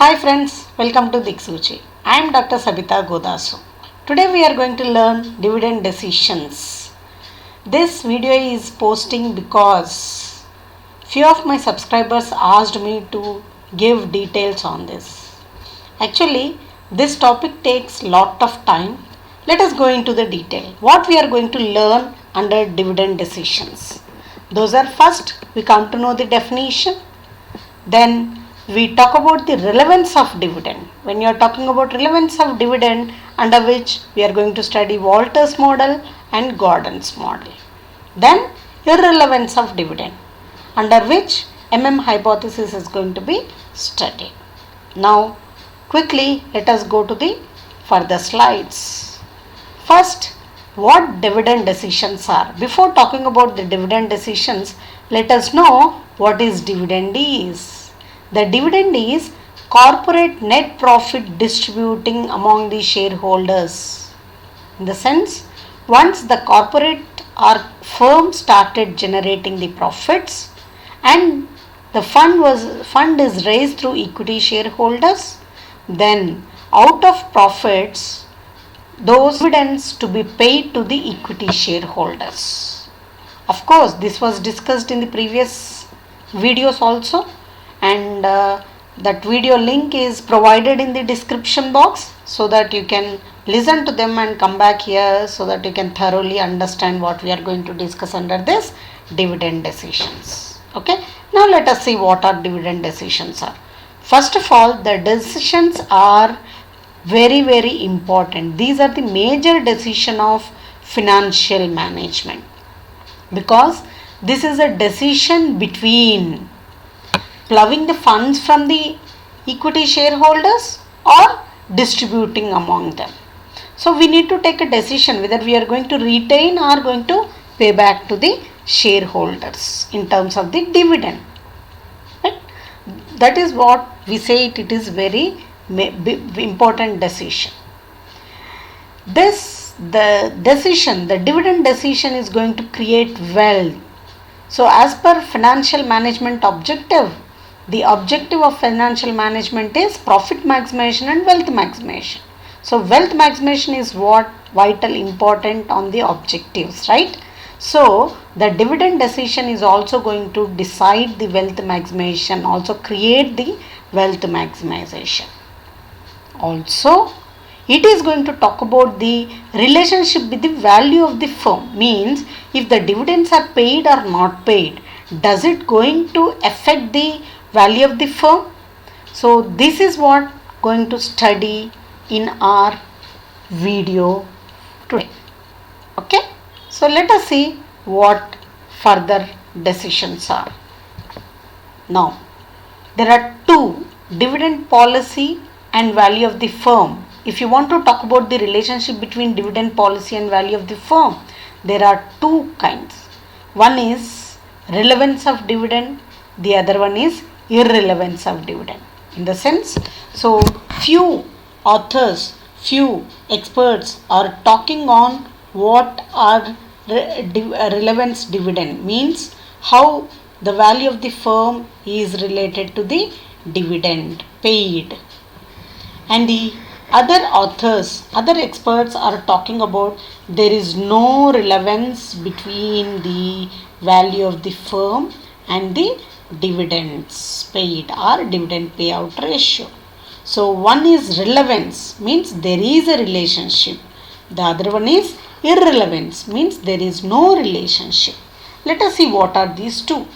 Hi friends, welcome to Diksuchi. I am Dr. Sabita Godasu. Today we are going to learn dividend decisions. This video is posting because few of my subscribers asked me to give details on this. Actually, this topic takes lot of time. Let us go into the detail. What we are going to learn under dividend decisions. Those are first we come to know the definition. Then we talk about the relevance of dividend. When you are talking about relevance of dividend, under which we are going to study Walter's model and Gordon's model. Then irrelevance of dividend, under which hypothesis is going to be studied. Now quickly let us go to the further slides. First, what dividend decisions are. Before talking about the dividend decisions, let us know what is dividend is. The dividend is corporate net profit distributing among the shareholders. In the sense, once the corporate or firm started generating the profits and the fund is raised through equity shareholders, then out of profits, those dividends to be paid to the equity shareholders. Of course, this was discussed in the previous videos also, and that video link is provided in the description box so that you can listen to them and come back here so that you can thoroughly understand what we are going to discuss under this dividend decisions. Okay, now let us see what our dividend decisions are. First of all, the decisions are very important. These are the major decision of financial management, because this is a decision between plowing the funds from the equity shareholders or distributing among them. So we need to take a decision whether we are going to retain or going to pay back to the shareholders in terms of the dividend. Right? That is what we say it is very important decision. The dividend decision is going to create wealth. So as per financial management objective, the objective of financial management is profit maximization and wealth maximization. So wealth maximization is what vital important on the objectives, right? So the dividend decision is also going to decide the wealth maximization, also create the wealth maximization. Also, it is going to talk about the relationship with the value of the firm. Means if the dividends are paid or not paid, does it going to affect the value of the firm? So this is what going to study in our video today. Okay, so let us see what further decisions are. Now there are two: dividend policy and value of the firm. If you want to talk about the relationship between dividend policy and value of the firm, there are two kinds. One is relevance of dividend, the other one is irrelevance of dividend. In the sense, so few authors, few experts are talking on what are relevance dividend, means how the value of the firm is related to the dividend paid. And the other authors, other experts are talking about there is no relevance between the value of the firm and the dividends paid or dividend payout ratio. So one is relevance, means there is a relationship. The other one is irrelevance, means there is no relationship. Let us see what are these two.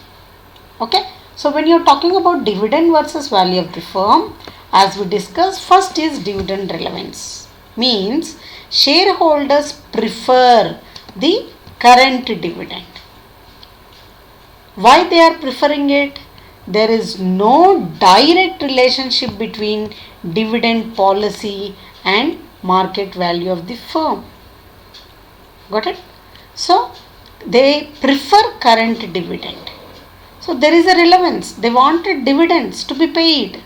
Okay, so when you are talking about dividend versus value of the firm, as we discussed, first is dividend relevance, means shareholders prefer the current dividend. Why they are preferring it? There is no direct relationship between dividend policy and market value of the firm. Got it? So they prefer current dividend. So there is a relevance. They wanted dividends to be paid,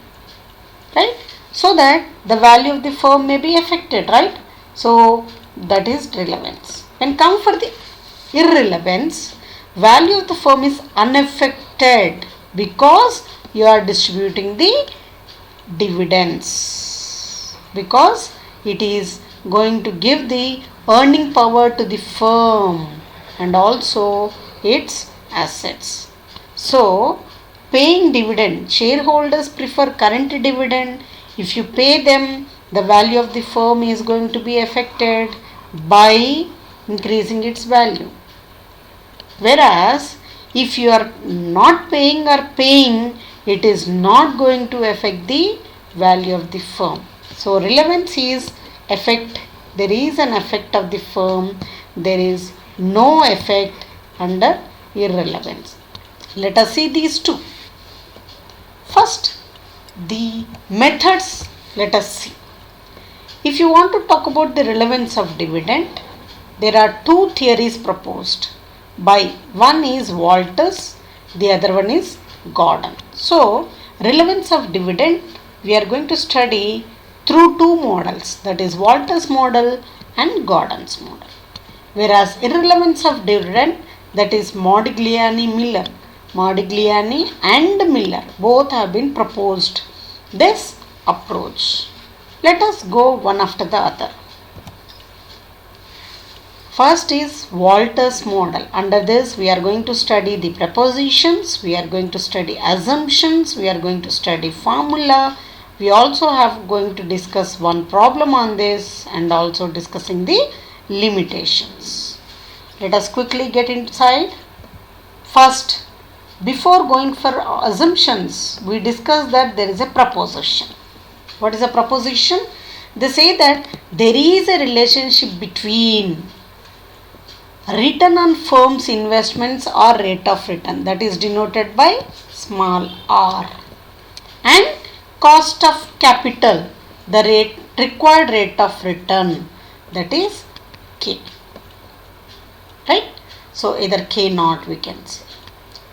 right? So that the value of the firm may be affected, right? So that is relevance. When come for the irrelevance, value of the firm is unaffected because you are distributing the dividends, because it is going to give the earning power to the firm and also its assets. So, paying dividend, shareholders prefer current dividend. If you pay them, the value of the firm is going to be affected by increasing its value. Whereas if you are not paying or paying, it is not going to affect the value of the firm. So relevance is effect. There is an effect of the firm. There is no effect under irrelevance. Let us see these two. First, the methods. Let us see. If you want to talk about the relevance of dividend, there are two theories proposed by one is Walters, the other one is Gordon. So, relevance of dividend we are going to study through two models, that is Walters model and Gordon's model. Whereas irrelevance of dividend, that is Modigliani and Miller both have been proposed this approach. Let us go one after the other. First is Walters model. Under this we are going to study the prepositions, we are going to study assumptions, we are going to study formula. We also have going to discuss one problem on this and also discussing the limitations. Let us quickly get inside. First, before going for assumptions, we discussed that there is a proposition. What is a proposition? They say that there is a relationship between return on firm's investments or rate of return, that is denoted by small r, and cost of capital, the required rate of return, that is K. Right? So either K naught we can say.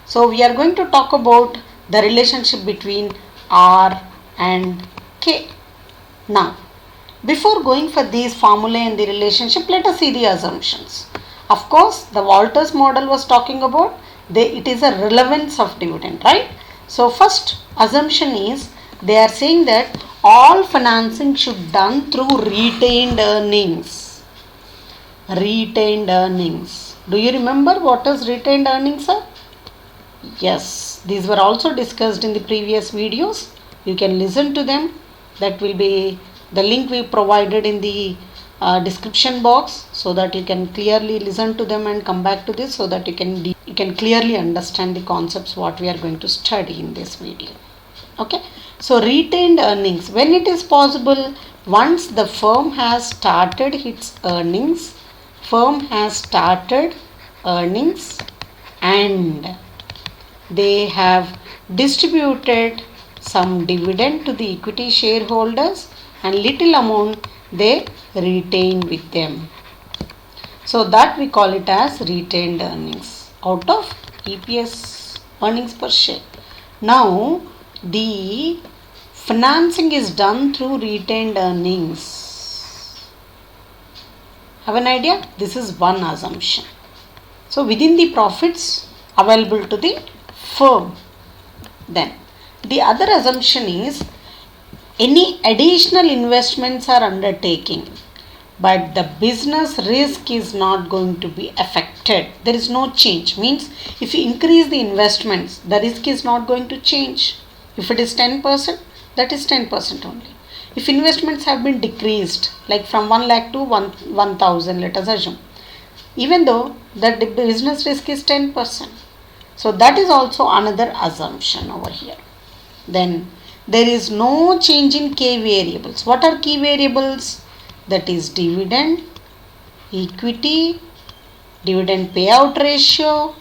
So we are going to talk about the relationship between R and K. Now, before going for these formulae and the relationship, let us see the assumptions. Of course, the Walters model was talking about it is a relevance of dividend, right? So first assumption is they are saying that all financing should done through retained earnings. Retained earnings. Do you remember what is retained earnings, sir? Yes, these were also discussed in the previous videos. You can listen to them. That will be the link we provided in the description box, so that you can clearly listen to them and come back to this, so that you can clearly understand the concepts what we are going to study in this video. Okay, so retained earnings, when it is possible, once the firm has started its earnings, and they have distributed some dividend to the equity shareholders and little amount they retain with them. So that we call it as retained earnings out of EPS, earnings per share. Now the financing is done through retained earnings. Have an idea? This is one assumption. So within the profits available to the firm. Then the other assumption is any additional investments are undertaking, but the business risk is not going to be affected. There is no change. Means if you increase the investments, the risk is not going to change. If it is 10%, that is 10% only. If investments have been decreased, like from 1 lakh to 1,000, let us assume, even though that the business risk is 10%. So that is also another assumption over here. Then there is no change in K variables. What are key variables? That is dividend, equity, dividend payout ratio,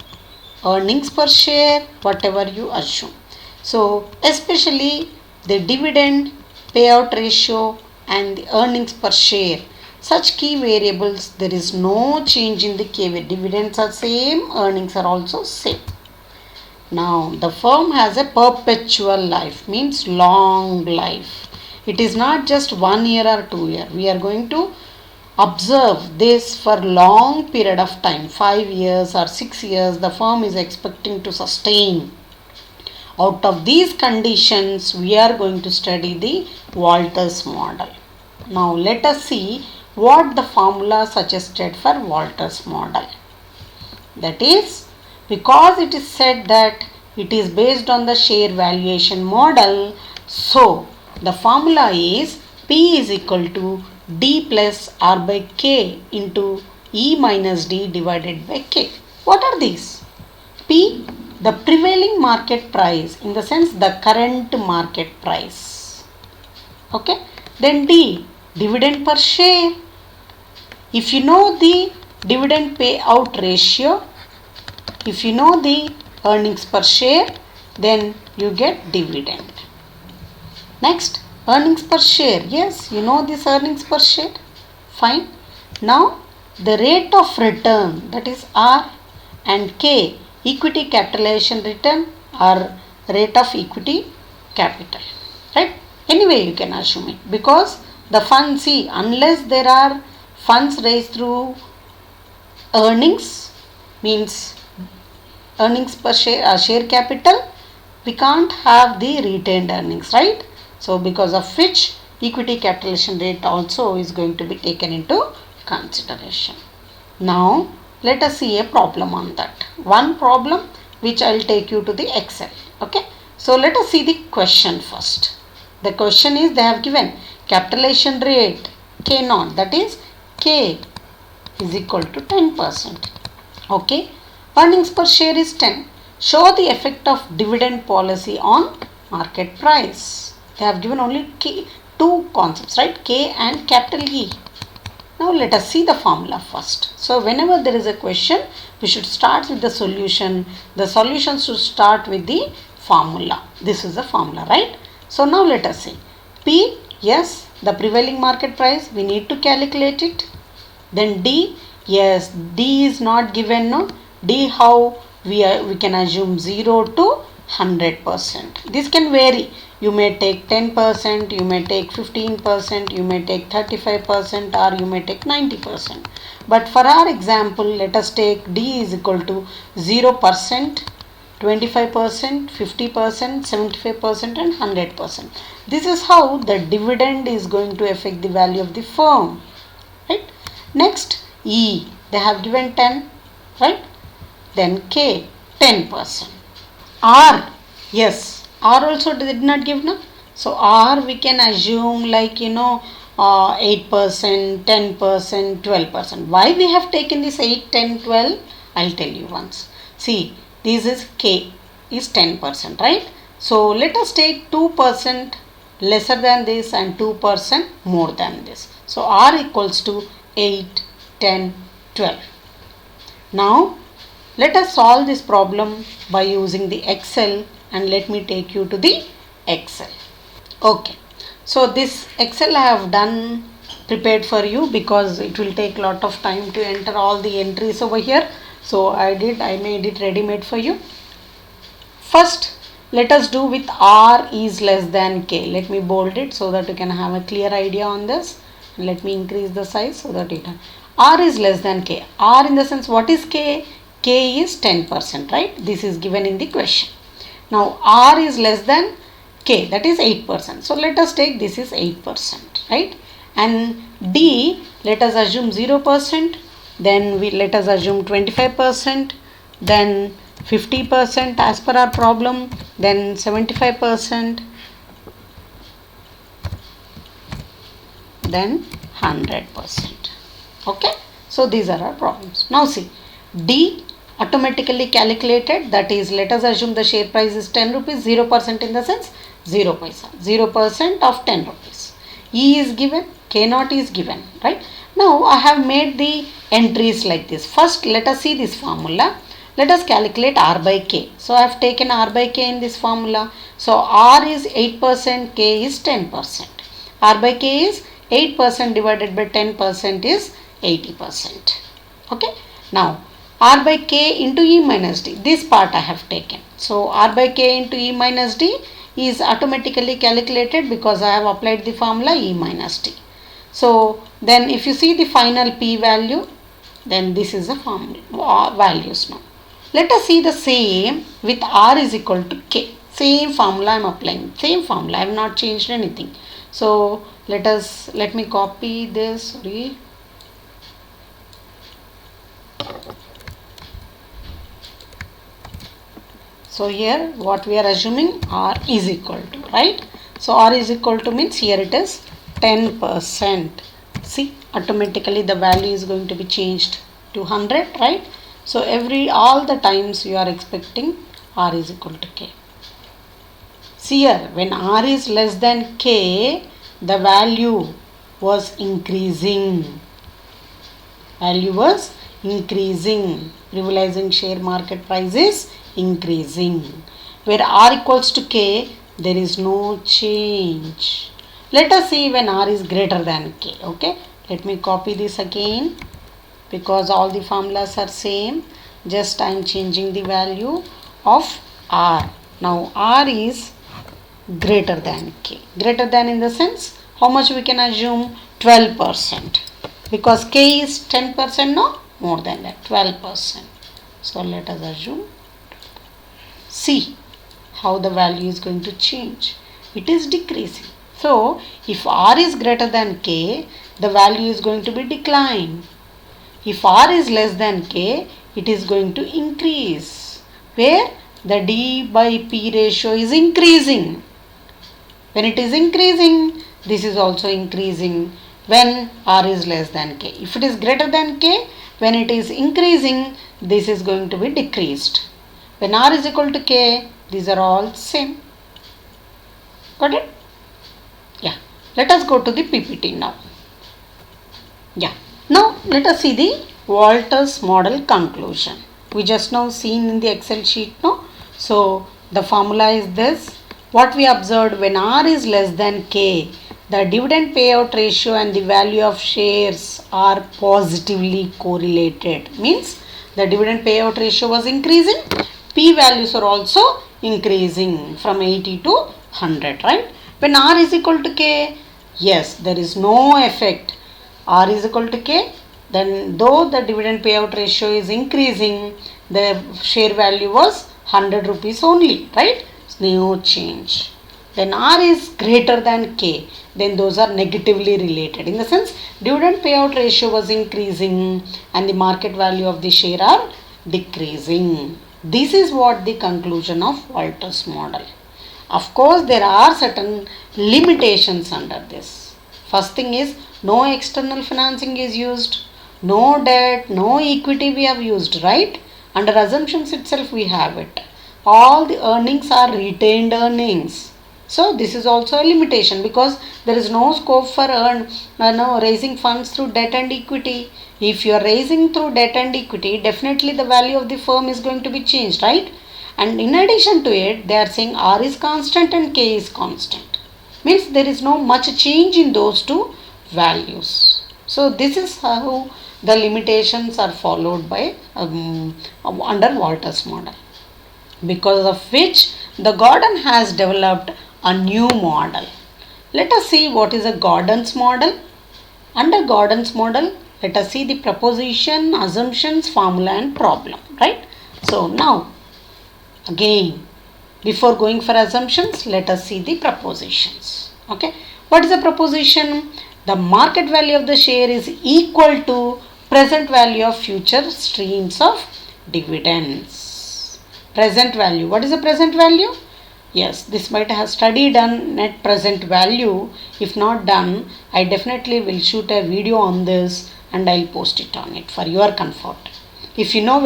earnings per share, whatever you assume. So especially the dividend, payout ratio and the earnings per share, such key variables, there is no change in the K. Dividends are same, earnings are also same. Now the firm has a perpetual life, means long life. It is not just 1 year or 2 year. We are going to observe this for long period of time, 5 years or 6 years. The firm is expecting to sustain Out of these conditions, we are going to study the Walters model. Now let us see what the formula suggested for Walters model. That is, because it is said that it is based on the share valuation model, so the formula is P is equal to D plus R by K into E minus D divided by K. What are these? P, the prevailing market price, in the sense the current market price. Okay. Then D, dividend per share. If you know the dividend payout ratio, if you know the earnings per share, then you get dividend. Next, earnings per share. Yes, you know this earnings per share. Fine. Now, the rate of return, that is R, and K, equity capitalization return or rate of equity capital. Right? Anyway, you can assume it, because the fund, see, unless there are funds raised through earnings, means earnings per share, share capital, we can't have the retained earnings, right? So because of which equity capitalization rate also is going to be taken into consideration. Now let us see a problem on that. One problem which I will take you to the Excel. Okay. So let us see the question first. The question is, they have given capitalization rate K0, that is K is equal to 10%. Okay. Earnings per share is 10. Show the effect of dividend policy on market price. They have given only two concepts, right? K and capital E. Now let us see the formula first. So whenever there is a question, we should start with the solution. The solution should start with the formula. This is the formula, right? So now let us see. P, yes, the prevailing market price, we need to calculate it. Then D, yes, D is not given, no? D, how we can assume 0 to 100%. This can vary. You may take 10%, you may take 15%, you may take 35%, or you may take 90%. But for our example, let us take D is equal to 0%, 25%, 50%, 75% and 100%. This is how the dividend is going to affect the value of the firm. Right? Next, E, they have given 10, right? Then K, 10%. R, yes, R also did not give, no? So R we can assume like 8%, 10%, 12%. Why we have taken this 8, 10, 12? I'll tell you once. See, this is K is 10%, right? So let us take 2% lesser than this and 2% more than this. So R equals to 8, 10, 12. Now let us solve this problem by using the Excel, and let me take you to the Excel. Okay. So this Excel I have prepared for you because it will take a lot of time to enter all the entries over here. So I made it ready made for you. First, let us do with R is less than K. Let me bold it so that you can have a clear idea on this. Let me increase the size so that you can. R is less than K. R in the sense, what is K? K is 10%, right? This is given in the question. Now R is less than K, that is 8%. So let us take this is 8%, right? And D, let us assume 0%. Then let us assume 25%. Then 50% as per our problem. Then 75%. Then 100%. Okay. So these are our problems. Now see, D automatically calculated, that is, let us assume the share price is 10 rupees, 0% in the sense 0 paisa, 0% of 10 rupees. E is given, K0 is given, right? Now I have made the entries like this. First let us see this formula. Let us calculate R by K. So I have taken R by K in this formula. So R is 8%, K is 10%. R by K is 8% divided by 10% is 80%. Okay. Now R by K into E minus D. This part I have taken. So R by K into E minus D is automatically calculated because I have applied the formula E minus D. So then if you see the final P value, then this is the formula values now. Let us see the same with R is equal to K. Same formula I am applying. Same formula. I have not changed anything. So let me copy this. Sorry. So here what we are assuming, R is equal to, right? So R is equal to means here it is 10%. See, automatically the value is going to be changed to 100, right? So all the times you are expecting R is equal to K. See here, when R is less than K, the value was increasing. Value was increasing. Realizing share market price is increasing. Where R equals to K, there is no change. Let us see when R is greater than K. Okay, let me copy this again because all the formulas are same. Just I am changing the value of R. Now R is greater than K. Greater than in the sense, how much we can assume? 12%. Because K is 10%, no? More than that, 12%. So let us assume. See how the value is going to change. It is decreasing. So if R is greater than K, the value is going to be decline. If R is less than K, it is going to increase. Where the D by P ratio is increasing. When it is increasing, this is also increasing when R is less than K. If it is greater than K, when it is increasing, this is going to be decreased. When R is equal to K, these are all same. Got it? Yeah. Let us go to the PPT now. Yeah. Now let us see the Walters model conclusion. We just now seen in the Excel sheet, no? So the formula is this. What we observed, when R is less than K, the dividend payout ratio and the value of shares are positively correlated. Means the dividend payout ratio was increasing, P values are also increasing from 80 to 100, right? When R is equal to K, yes, there is no effect. R is equal to K, then though the dividend payout ratio is increasing, the share value was 100 rupees only, right? No change. When R is greater than K, then those are negatively related. In the sense, dividend payout ratio was increasing and the market value of the share are decreasing. This is what the conclusion of Walters model. Of course, there are certain limitations under this. First thing is, no external financing is used, no debt, no equity we have used, right? Under assumptions itself we have it. All the earnings are retained earnings. So this is also a limitation because there is no scope for raising funds through debt and equity. If you are raising through debt and equity, definitely the value of the firm is going to be changed, right? And in addition to it, they are saying R is constant and K is constant. Means there is no much change in those two values. So this is how the limitations are followed by under Walters model. Because of which the Gordon has developed a new model. Let us see what is a Gordon's model. Under Gordon's model, let us see the proposition, assumptions, formula and problem, right? So now, again, before going for assumptions, let us see the propositions. Okay, what is the proposition? The market value of the share is equal to present value of future streams of dividends. Present value. What is the present value? Yes, this might have studied on net present value. If not done, I definitely will shoot a video on this and I'll post it on it for your comfort. If you know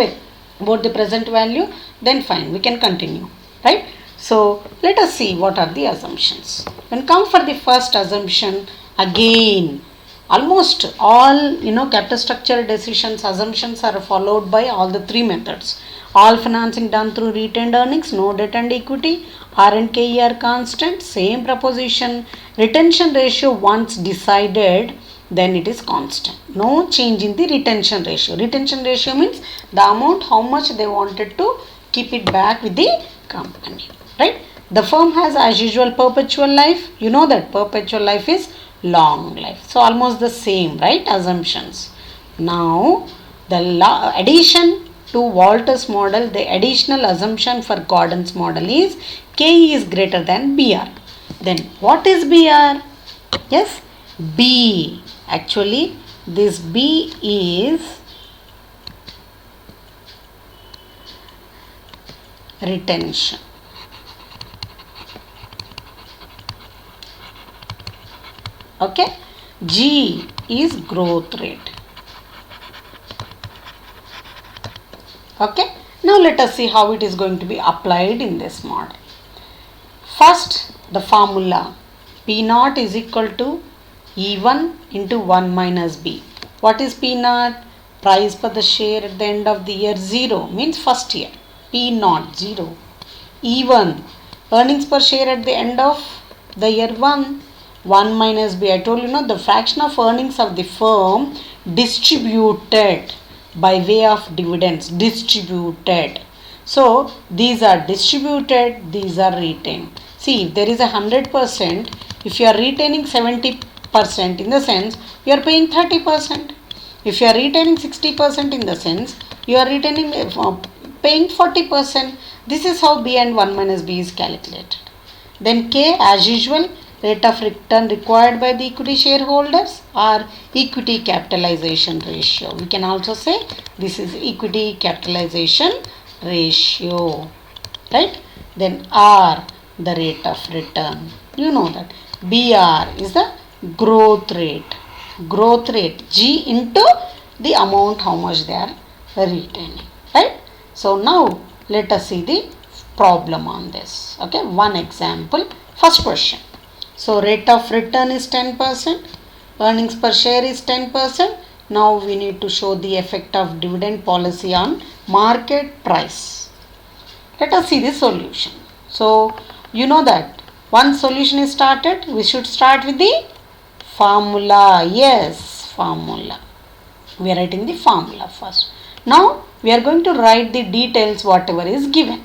about the present value, then fine, we can continue, right? So let us see what are the assumptions. When come for the first assumption, again, almost all capital structure decisions, assumptions are followed by all the three methods. All financing done through retained earnings, no debt and equity, R and KE are constant, same proposition. Retention ratio once decided, then it is constant. No change in the retention ratio. Retention ratio means the amount how much they wanted to keep it back with the company, right? The firm has as usual perpetual life. You know that perpetual life is long life. So almost the same, right? Assumptions. Now the addition to Walter's model, the additional assumption for Gordon's model is K is greater than BR. Then what is BR? Yes, B. Actually, this B is retention. Okay, G is growth rate. Okay, now let us see how it is going to be applied in this model. First, the formula P naught is equal to E1 into 1 minus B. What is P naught? Price per the share at the end of the year 0 means first year. P naught 0. E1 earnings per share at the end of the year 1 minus B. I told you the fraction of earnings of the firm distributed by way of dividends. Distributed. So these are distributed, these are retained. See, if there is 100%, if you are retaining 70% in the sense you are paying 30%. If you are retaining 60% in the sense you are retaining paying 40%. This is how B and 1 minus B is calculated. Then K, as usual, rate of return required by the equity shareholders or equity capitalization ratio. We can also say this is equity capitalization ratio, right? Then R, the rate of return. You know that BR is the growth rate. Growth rate, G into the amount how much they are retaining, right? So now let us see the problem on this. Okay, one example. First question. So rate of return is 10%, earnings per share is 10%. Now we need to show the effect of dividend policy on market price. Let us see the solution. So you know that once solution is started, we should start with the formula. Yes, formula. We are writing the formula first. Now we are going to write the details whatever is given.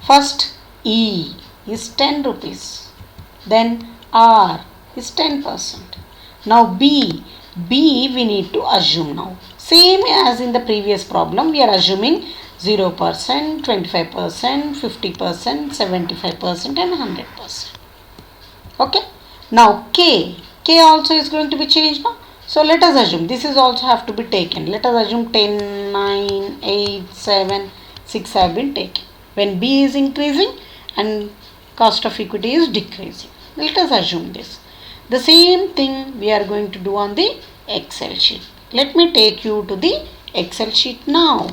First, E is 10 rupees. Then R is 10%. Now B we need to assume now. Same as in the previous problem, we are assuming 0%, 25%, 50%, 75% and 100%. Okay. Now K also is going to be changed now. So let us assume this is also have to be taken. Let us assume 10, 9, 8, 7, 6 have been taken. When B is increasing and cost of equity is decreasing. Let us assume this. The same thing we are going to do on the Excel sheet. Let me take you to the Excel sheet now.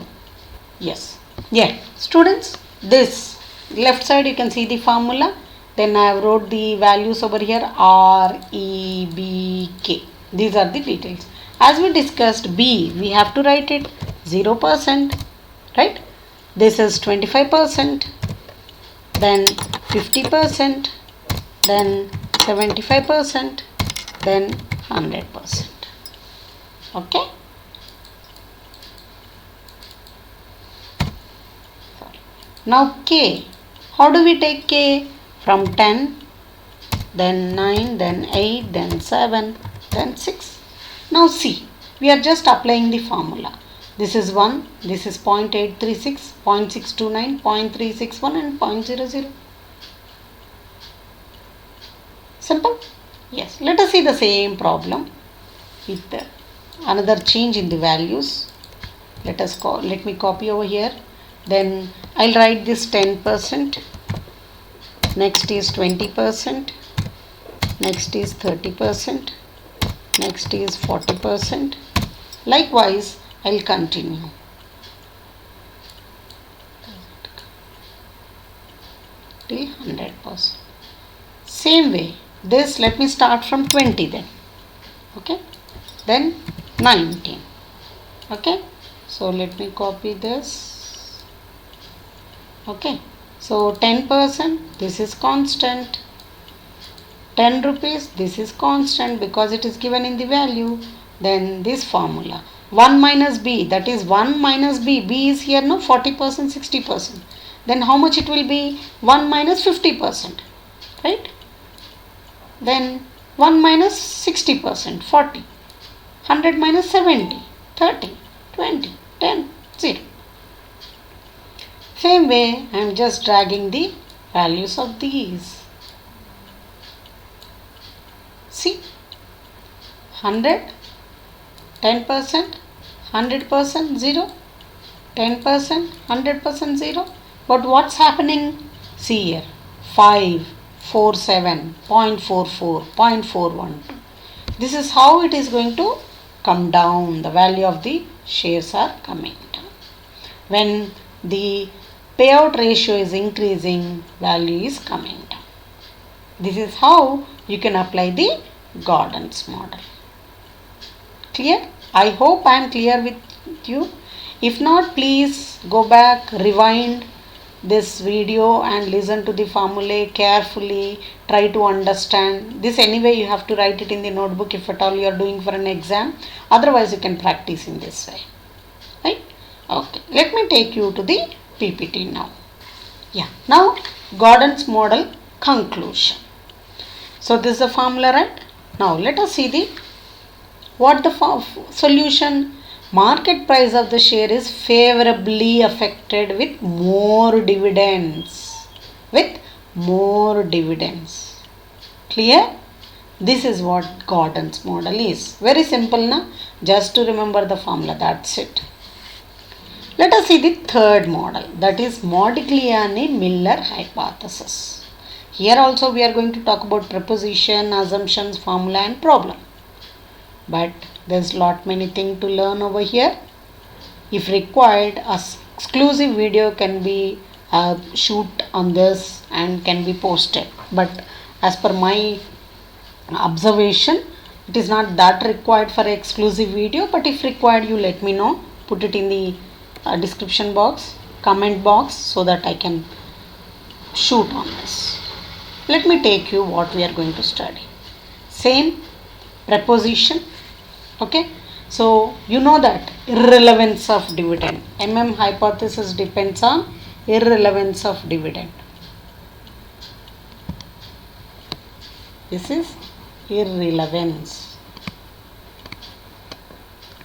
Yes. Yeah. Students, this left side you can see the formula. Then I have wrote the values over here R, E, B, K. These are the details. As we discussed, B, we have to write it 0%, right? This is 25%, then 50%, then 75%, then 100%. Okay? Now K. How do we take K? From 10, then 9, then 8, then 7, then 6. Now see, we are just applying the formula. This is 1, this is 0.836, 0.629, 0.361 and 0.00. Simple? Yes. Let us see the same problem with another change in the values. Let me copy over here. Then I'll write this 10%. Next is 20%. Next is 30%. Next is 40%. Likewise, I'll continue. Till 100%. Same way, this let me start from 20 then. Okay. Then 19. Okay. So let me copy this. Okay. So 10%, this is constant. 10 rupees, this is constant because it is given in the value. Then this formula. 1 minus B, that is 1 minus B. B is here, no? 40%, 60%. Then how much it will be? 1 minus 50%. Right? Then 1 minus 60%, 40. 100 minus 70, 30, 20, 10, 0. Same way, I am just dragging the values of these. See, 100, 10%, 100%, 0, 10%, 100%, 0. But what's happening? See here, 5, 47, 0.44, 0.412. This is how it is going to come down. The value of the shares are coming down. When the payout ratio is increasing, value is coming down. This is how you can apply the Gordon's model. Clear? I hope I am clear with you. If not, please go back, rewind this video and listen to the formulae carefully. Try to understand. This anyway you have to write it in the notebook if at all you are doing for an exam. Otherwise you can practice in this way. Right? Okay. Let me take you to the PPT now. Yeah. Now Gordon's model conclusion. So this is the formula, right? Now let us see what the solution. Market price of the share is favorably affected with more dividends. With more dividends. Clear? This is what Gordon's model is. Very simple, na? Just to remember the formula. That's it. Let us see the third model. That is Modigliani-Miller hypothesis. Here also we are going to talk about proposition, assumptions, formula and problem. But there's lot many things to learn over here. If required, a exclusive video can be shoot on this and can be posted. But as per my observation, it is not that required for exclusive video. But if required, you let me know. Put it in the description box, comment box, so that I can shoot on this. Let me take you what we are going to study. Same preposition. Okay, so you know that irrelevance of dividend. Hypothesis depends on irrelevance of dividend. This is irrelevance.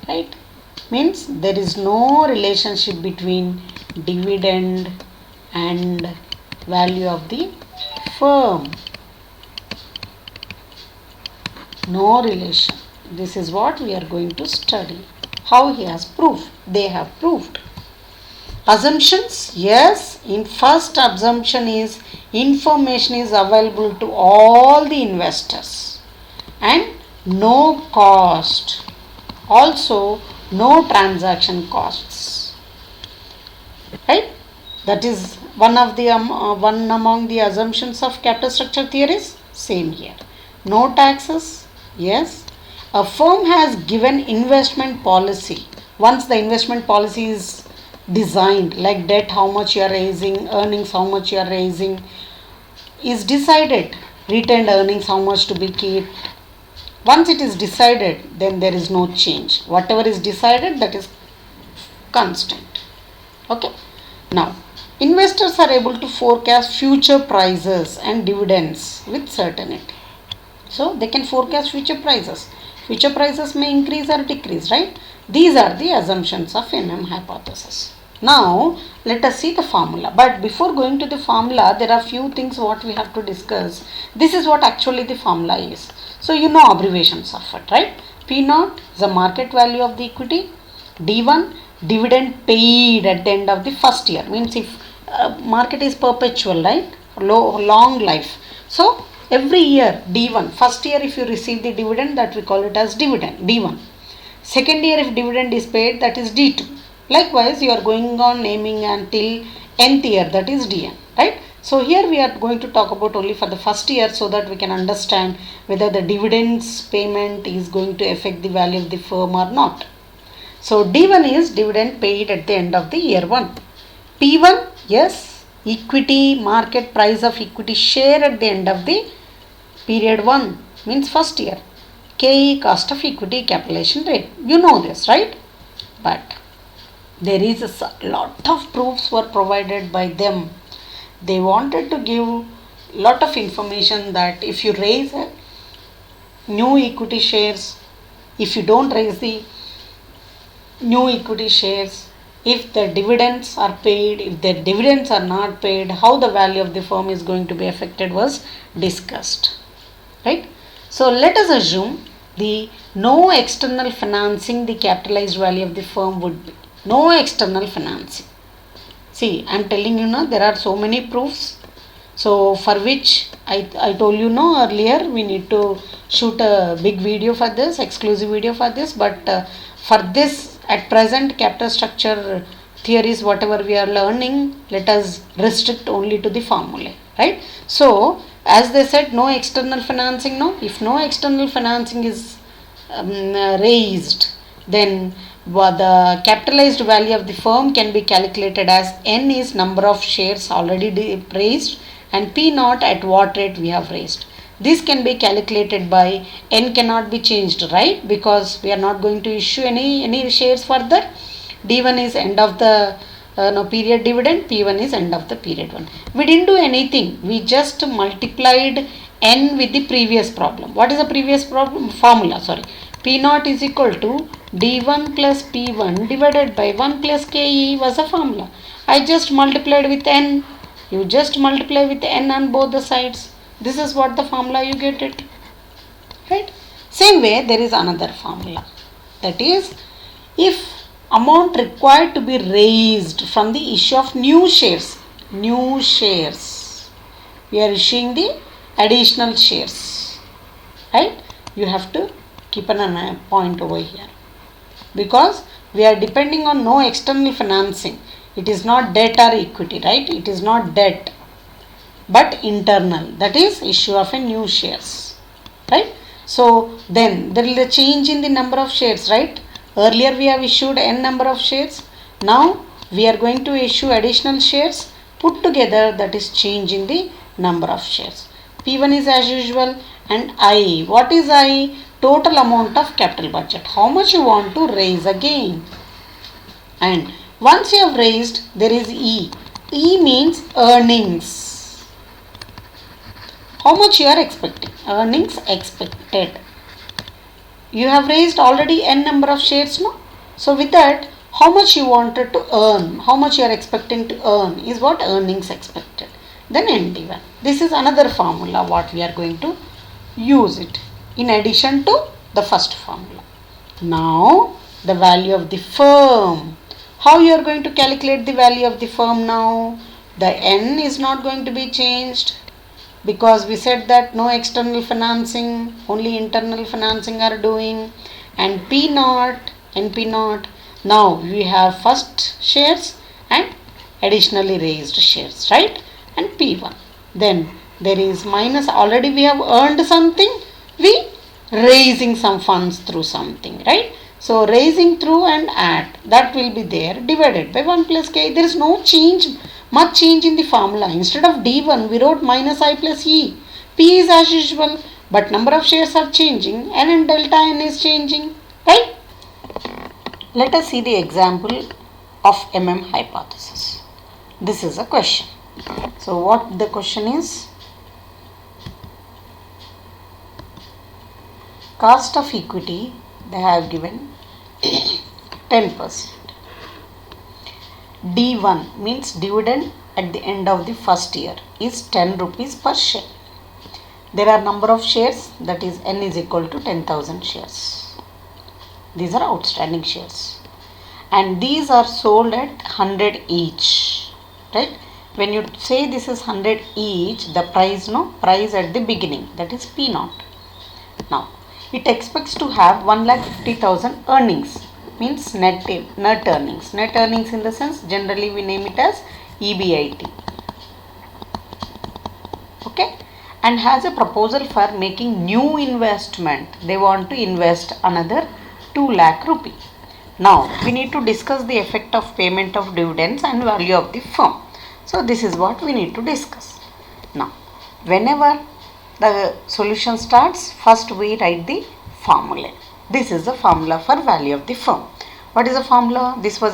Right? Means there is no relationship between dividend and value of the firm. No relation. This is what we are going to study. How he has proved. They have proved. Assumptions. Yes. In first assumption is information is available to all the investors. And no cost. Also no transaction costs. Right? That is one of the one among the assumptions of capital structure theories. Same here. No taxes. Yes. A firm has given investment policy. Once the investment policy is designed, like debt, how much you are raising, earnings, how much you are raising, is decided. Retained earnings, how much to be kept. Once it is decided, then there is no change. Whatever is decided, that is constant. Okay. Now, investors are able to forecast future prices and dividends with certainty. So, they can forecast future prices. Future prices may increase or decrease, right? These are the assumptions of hypothesis. Now, let us see the formula. But before going to the formula, there are few things what we have to discuss. This is what actually the formula is. So, you know abbreviations of it, right? P0 is the market value of the equity. D1, dividend paid at the end of the first year. Means if market is perpetual, right? Long life. So, every year D1, first year if you receive the dividend, that we call it as dividend, D1. Second year if dividend is paid, that is D2. Likewise, you are going on naming until nth year, that is Dn, right? So here we are going to talk about only for the first year so that we can understand whether the dividends payment is going to affect the value of the firm or not. So D1 is dividend paid at the end of the year 1. P1, yes, equity, market price of equity share at the end of the period 1, means first year. KE, cost of equity capitalization rate. You know this, right? But there is a lot of proofs were provided by them. They wanted to give lot of information that if you raise new equity shares, if you don't raise the new equity shares, if the dividends are paid, if the dividends are not paid, how the value of the firm is going to be affected was discussed. Right? So let us assume the no external financing, the capitalized value of the firm would be. No external financing. See, I am telling you now, there are so many proofs. So for which I told you no earlier, we need to shoot a big video for this, exclusive video for this. But for this at present capital structure theories, whatever we are learning, let us restrict only to the formulae. Right? So as they said, no external financing. No, if no external financing is raised, then the capitalized value of the firm can be calculated as N is number of shares already raised and P naught at what rate we have raised. This can be calculated by N cannot be changed, right? Because we are not going to issue any shares further. D1 is end of the period dividend, P1 is end of the period one. We didn't do anything. We just multiplied N with the previous problem. What is the previous problem? Formula, sorry. P naught is equal to D1 plus P1 divided by 1 plus KE was a formula. I just multiplied with N. You just multiply with N on both the sides. This is what the formula you get it. Right? Same way there is another formula. That is, if amount required to be raised from the issue of new shares. New shares. We are issuing the additional shares. Right? You have to keep a point over here. Because we are depending on no external financing. It is not debt or equity, right? It is not debt, but internal. That is issue of a new shares, right? So then there is a change in the number of shares, right? Earlier we have issued n number of shares. Now we are going to issue additional shares. Put together, that is change in the number of shares. P1 is as usual, and I. What is I? Total amount of capital budget. How much you want to raise again? And once you have raised, there is E. E means earnings. How much you are expecting? Earnings expected. You have raised already n number of shares, no? So with that, how much you wanted to earn, how much you are expecting to earn is what earnings expected. Then ND1. This is another formula what we are going to use it in addition to the first formula. Now the value of the firm. How you are going to calculate the value of the firm now? The N is not going to be changed because we said that no external financing, only internal financing are doing, and P naught, NP naught. Now we have first shares and additionally raised shares, right? And P1. Then there is minus, already we have earned something, we raising some funds through something, right? So raising through and at, that will be there, divided by 1 plus K. There is no change, much change in the formula. Instead of D1, we wrote minus I plus E. P is as usual, but number of shares are changing, N and delta N is changing, right? Let us see the example of hypothesis. This is a question. So what the question is? Cost of equity, they have given 10%. D1 means dividend at the end of the first year is 10 rupees per share. There are number of shares, that is N is equal to 10,000 shares. These are outstanding shares. And these are sold at 100 each. Right? When you say this is 100 each, the price, price at the beginning, that is P naught. Now, it expects to have 1,50,000 earnings, means net earnings. Net earnings in the sense, generally we name it as EBIT. Okay, and has a proposal for making new investment. They want to invest another 2 lakh rupee. Now we need to discuss the effect of payment of dividends and value of the firm. So this is what we need to discuss. Now, whenever the solution starts, first we write the formula. This is the formula for value of the firm. What is the formula? This was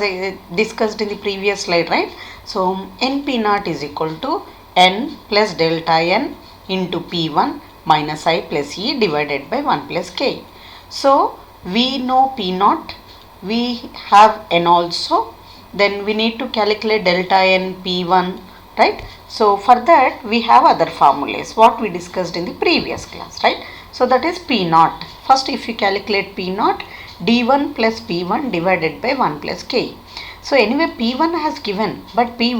discussed in the previous slide, right? So NP naught is equal to N plus delta N into P1 minus I plus E divided by 1 plus K. So we know P naught, we have N also. then we need to calculate delta n P1, right? So for that we have other formulas what we discussed in the previous class, right? So that is P naught. First if you calculate P naught, D1 plus P1 divided by 1 plus K. So anyway P1 has given, but P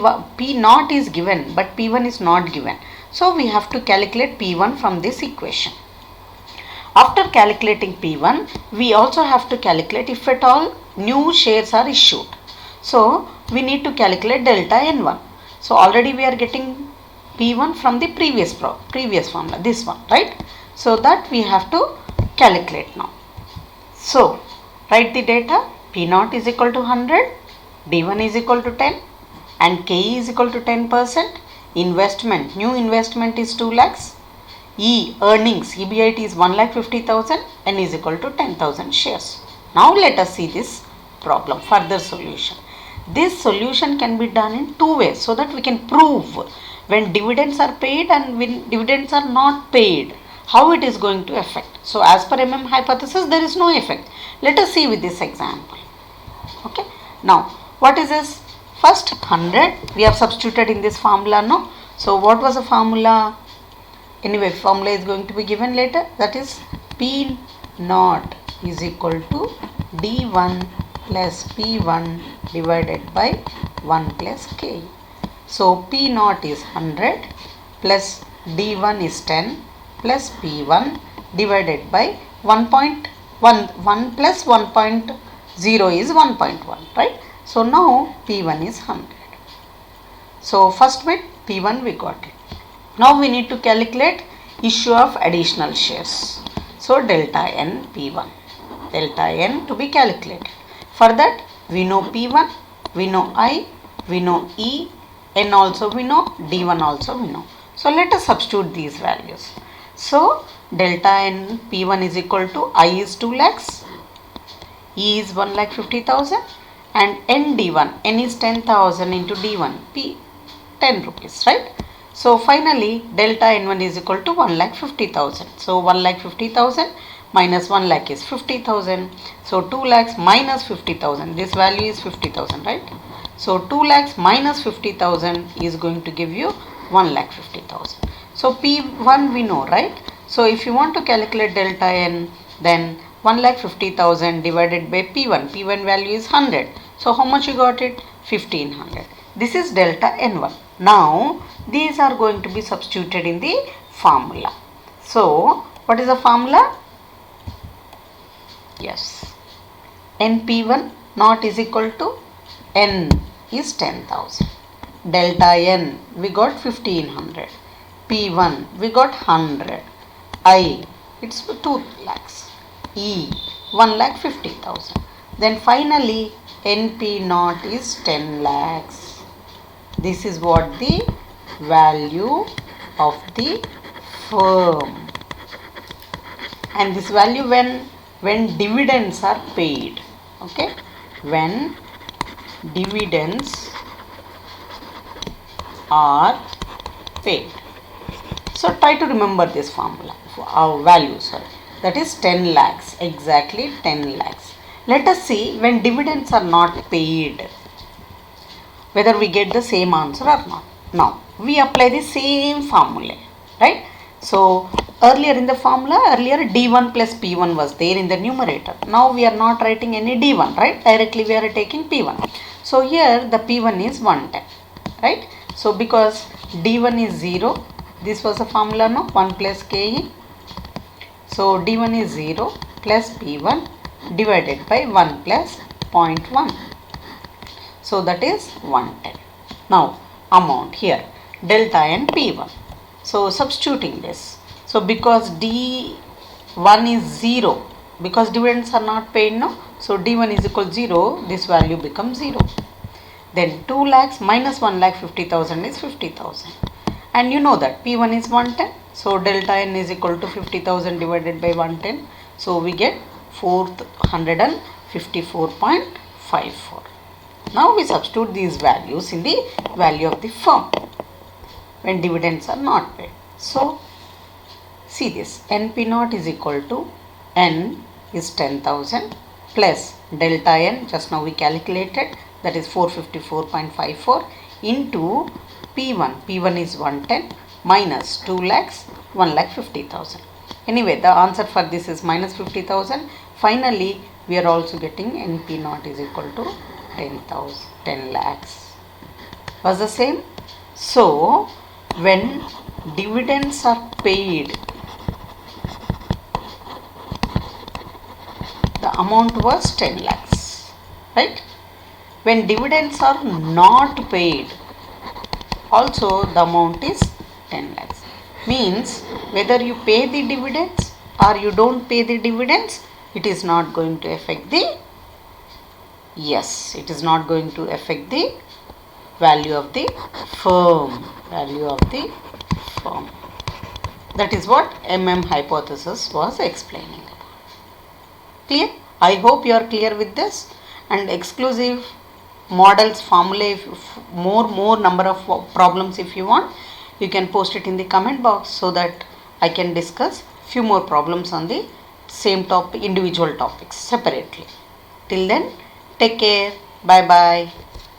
naught is given, but P1 is not given. So we have to calculate P1 from this equation. After calculating P1, we also have to calculate if at all new shares are issued. So we need to calculate delta N1. So already we are getting P1 from the previous formula, this one, right? So that we have to calculate now. So write the data. P0 is equal to 100, D1 is equal to 10 and K is equal to 10%. Investment, new investment is 2 lakhs. Earnings, EBIT is 1,50,000 and is equal to 10,000 shares. Now let us see this problem, further solution. This solution can be done in two ways so that we can prove when dividends are paid and when dividends are not paid, how it is going to affect. So as per MM hypothesis, there is no effect. Let us see with this example. Okay. Now what is this? First 100 we have substituted in this formula now. So what was the formula? Anyway, formula is going to be given later. That is P naught is equal to D1 plus P1 divided by 1 plus K. So P naught is 100 plus D1 is 10 plus P1 divided by 1.1 plus 1.0 is 1.1, right? So now P1 is 100. So first bit P1 we got it. Now we need to calculate issue of additional shares. So delta N P1, delta N to be calculated. For that we know P1, we know I, we know E, N also we know, D1 also we know. So let us substitute these values. So delta N P1 is equal to I is 2 lakhs, E is 1,50,000 and N D1, N is 10,000 into D1, P 10 rupees, right? So finally delta N1 is equal to 1,50,000. So 1,50,000 minus 1 lakh is 50,000. So 2 lakhs minus 50,000. This value is 50,000, right? So 2 lakhs minus 50,000 is going to give you 1,50,000. So P1 we know, right? So if you want to calculate delta N, then 1,50,000 divided by P1. P1 value is 100. So how much you got it? 1,500. This is delta N1. Now these are going to be substituted in the formula. So what is the formula? Yes, NP1 naught is equal to N is 10,000. Delta N we got 1,500. P1 we got 100. I it's 2 lakhs. E 1,50,000. Then finally NP naught is 10 lakhs. This is what the value of the firm, and this value when dividends are paid. Okay, when dividends are paid. So try to remember this formula, our value, sorry, that is 10 lakhs, exactly 10 lakhs. Let us see when dividends are not paid, whether we get the same answer or not. Now we apply the same formula, right? So earlier in the formula, D1 plus P1 was there in the numerator. Now we are not writing any D1, right? Directly we are taking P1. So here the P1 is 110, right? So because D1 is 0, this was the formula, no? 1 plus KE. So D1 is 0 plus P1 divided by 1 plus 0.1. So that is 110. Now amount here, delta N P1. So substituting this. So because D1 is 0, because dividends are not paid now, so D1 is equal to 0, this value becomes 0. Then 2 lakhs minus 1,50,000 is 50,000. And you know that P1 is 110. So delta N is equal to 50,000 divided by 110. So we get 454.54. Now we substitute these values in the value of the firm when dividends are not paid. So see this, NP naught is equal to N is 10,000 plus delta N, just now we calculated that is 454.54 into P1. P1 is 110 minus 2 lakhs 1,50,000. Anyway, the answer for this is minus 50,000. Finally, we are also getting NP naught is equal to 10 lakhs. Was the same? So, when dividends are paid, the amount was 10 lakhs, right? When dividends are not paid, also the amount is 10 lakhs. Means whether you pay the dividends or you don't pay the dividends, it is not going to affect the, yes, it is not going to affect the value of the firm. That is what hypothesis was explaining about. Clear? I hope you are clear with this. And exclusive models, formulae, more number of problems if you want, you can post it in the comment box so that I can discuss few more problems on the same topic, individual topics separately. Till then, take care. Bye bye.